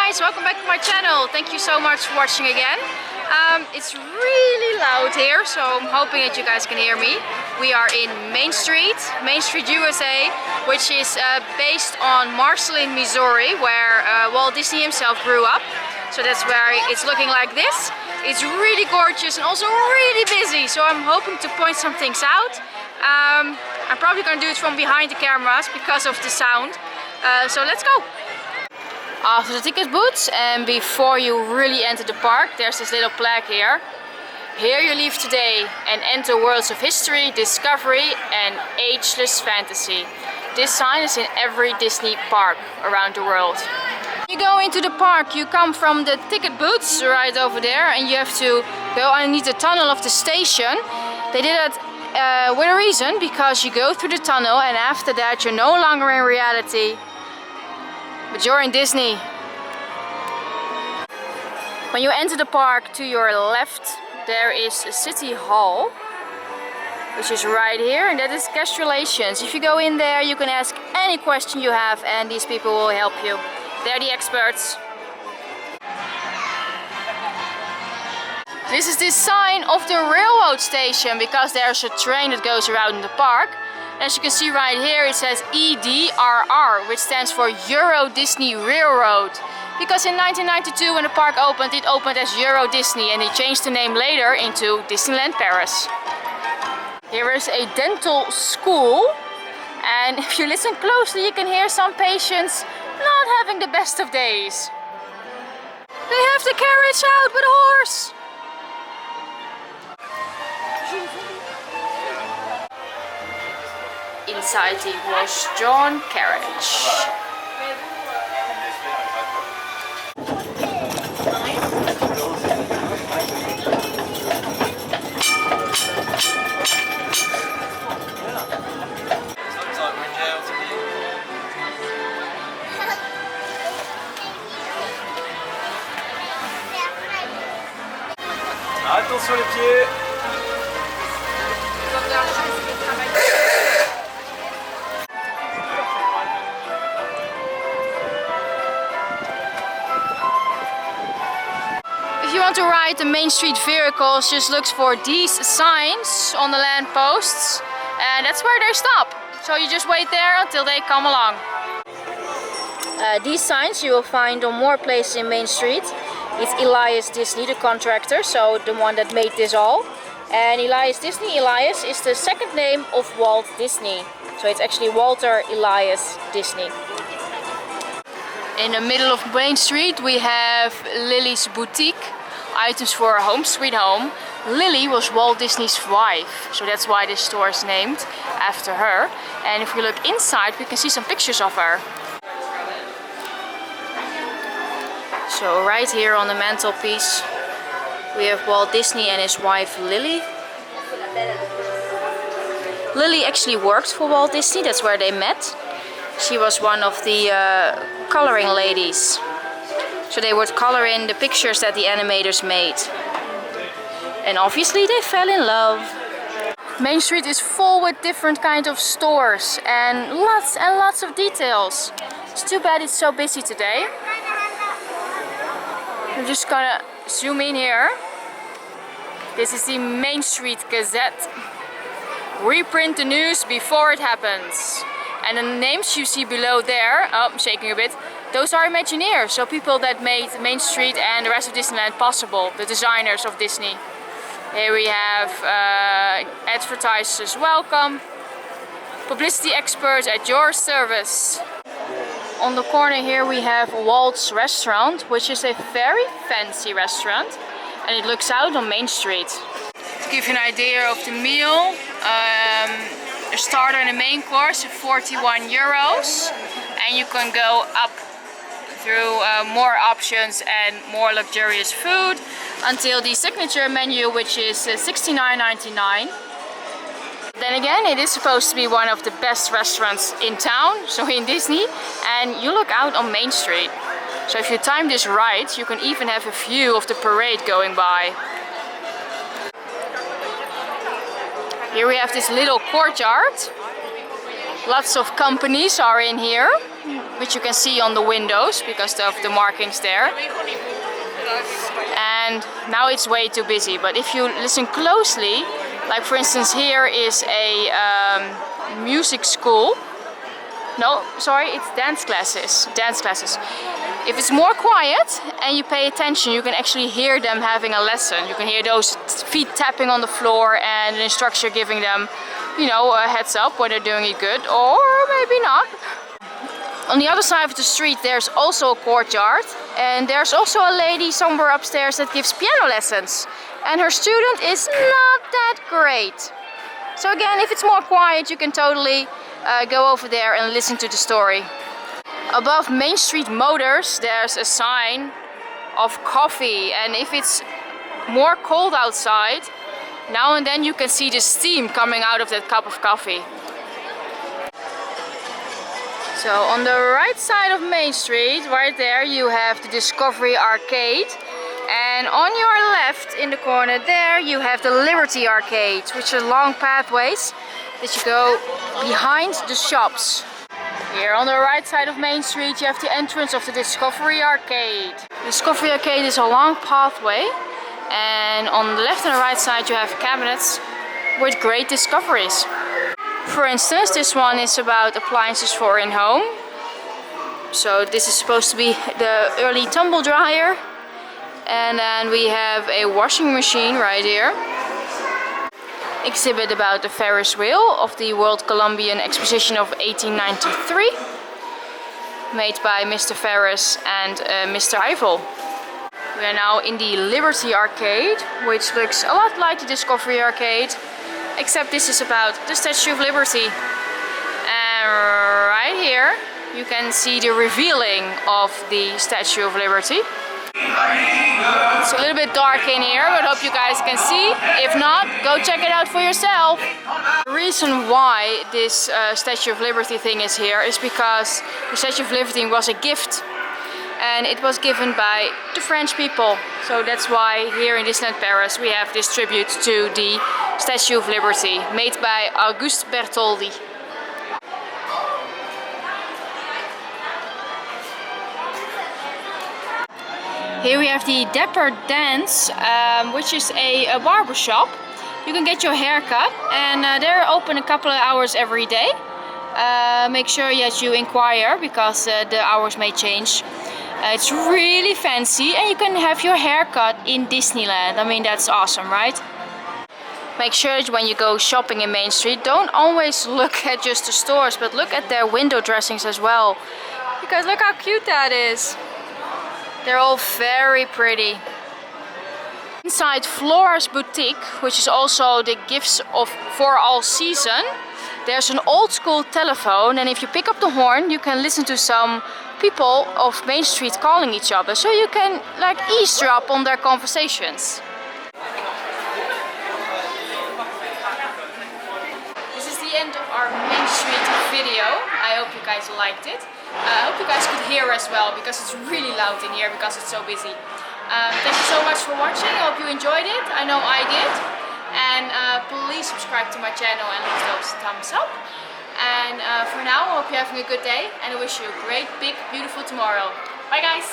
guys, welcome back to my channel. Thank you so much for watching again. It's really loud here, so I'm hoping that you guys can hear me. We are in Mainstreet USA, which is based on Marceline, Missouri, where Walt Disney himself grew up. So that's where it's looking like this. It's really gorgeous and also really busy, so I'm hoping to point some things out. I'm probably going to do it from behind the cameras because of the sound. So let's go! After the ticket booths and before you really enter the park, there's this little plaque here. Here you leave today and enter worlds of history, discovery and ageless fantasy. This sign is in every Disney park around the world. You go into the park, you come from the ticket booths right over there and you have to go underneath the tunnel of the station. They did that with a reason, because you go through the tunnel and after that you're no longer in reality, but you're in Disney. When you enter the park, to your left there is a city hall, which is right here, and that is guest relations. If you go in there you can ask any question you have and these people will help you. They're the experts. This is the sign of the railroad station, because there's a train that goes around the park. As you can see right here, it says EDRR, which stands for Euro Disney Railroad. Because in 1992 when the park opened, it opened as Euro Disney and they changed the name later into Disneyland Paris. Here is a dental school, and if you listen closely you can hear some patients not having the best of days. They have the carriage out with a horse! Inside the horse-drawn carriage. Attention les pieds. If you want to ride the Main Street vehicles, just look for these signs on the lampposts, and that's where they stop. So you just wait there until they come along. These signs you will find on more places in Main Street. It's Elias Disney, the contractor, so the one that made this all. And Elias Disney, Elias is the second name of Walt Disney. So it's actually Walter Elias Disney. In the middle of Main Street we have Lily's boutique, items for home sweet home. Lily was Walt Disney's wife, so that's why this store is named after her. And if we look inside we can see some pictures of her. So right here on the mantelpiece we have Walt Disney and his wife Lily. Lily actually worked for Walt Disney, that's where they met. She was one of the coloring ladies. So they would color in the pictures that the animators made. And obviously they fell in love. Main Street is full with different kinds of stores and lots of details. It's too bad it's so busy today. I'm just gonna zoom in here. This is the Main Street Gazette. Reprint the news before it happens. And the names you see below there, oh, I'm shaking a bit, those are Imagineers, so people that made Main Street and the rest of Disneyland possible, the designers of Disney. Here we have advertisers welcome, publicity experts at your service. On the corner here we have Walt's Restaurant, which is a very fancy restaurant, and it looks out on Main Street. To give you an idea of the meal, a starter and a main course, 41 euros, and you can go up through more options and more luxurious food until the signature menu, which is $69.99. Then again, it is supposed to be one of the best restaurants in town, so in Disney, and you look out on Main Street. So if you time this right, you can even have a view of the parade going by. Here we have this little courtyard. Lots of companies are in here, which you can see on the windows because of the markings there. And now it's way too busy, but if you listen closely, like for instance here is a music school. No, sorry, it's dance classes. If it's more quiet and you pay attention, you can actually hear them having a lesson. You can hear those feet tapping on the floor and an instructor giving them, you know, a heads up when they're doing it good or maybe not. On the other side of the street there's also a courtyard, and there's also a lady somewhere upstairs that gives piano lessons, and her student is not that great. So again, if it's more quiet, you can totally go over there and listen to the story. Above Mainstreet Motors there's a sign of coffee, and if it's more cold outside, now and then you can see the steam coming out of that cup of coffee. So on the right side of Main Street, right there, you have the Discovery Arcade. And on your left in the corner there, you have the Liberty Arcade, which are long pathways that you go behind the shops. Here on the right side of Main Street, you have the entrance of the Discovery Arcade. The Discovery Arcade is a long pathway, and on the left and the right side you have cabinets with great discoveries. For instance, this one is about appliances for in-home. So this is supposed to be the early tumble dryer. And then we have a washing machine right here. Exhibit about the Ferris wheel of the World Columbian Exposition of 1893. Made by Mr. Ferris and Mr. Eiffel. We are now in the Liberty Arcade, which looks a lot like the Discovery Arcade, except this is about the Statue of Liberty. And right here you can see the revealing of the Statue of Liberty. It's a little bit dark in here, but hope you guys can see. If not, go check it out for yourself. The reason why this Statue of Liberty thing is here is because the Statue of Liberty was a gift. And it was given by the French people. So that's why here in Disneyland Paris we have this tribute to the Statue of Liberty, made by Auguste Bertoldi. Here we have the Dapper Dance, which is a barber shop. You can get your hair cut, and they're open a couple of hours every day. Make sure that you inquire because the hours may change. It's really fancy, and you can have your hair cut in Disneyland. I mean, that's awesome, right? Make sure that when you go shopping in Main Street, don't always look at just the stores, but look at their window dressings as well. Because look how cute that is. They're all very pretty. Inside Flora's Boutique, which is also the gifts for all season, there's an old school telephone, and if you pick up the horn, you can listen to some people of Main Street calling each other, so you can like eavesdrop on their conversations. This is the end of our Main Street video. I hope you guys liked it. I hope you guys could hear as well, because it's really loud in here because it's so busy. Thank you so much for watching. I hope you enjoyed it. I know I did. And please subscribe to my channel and leave those thumbs up. And for now, I hope you're having a good day, and I wish you a great, big, beautiful tomorrow. Bye guys!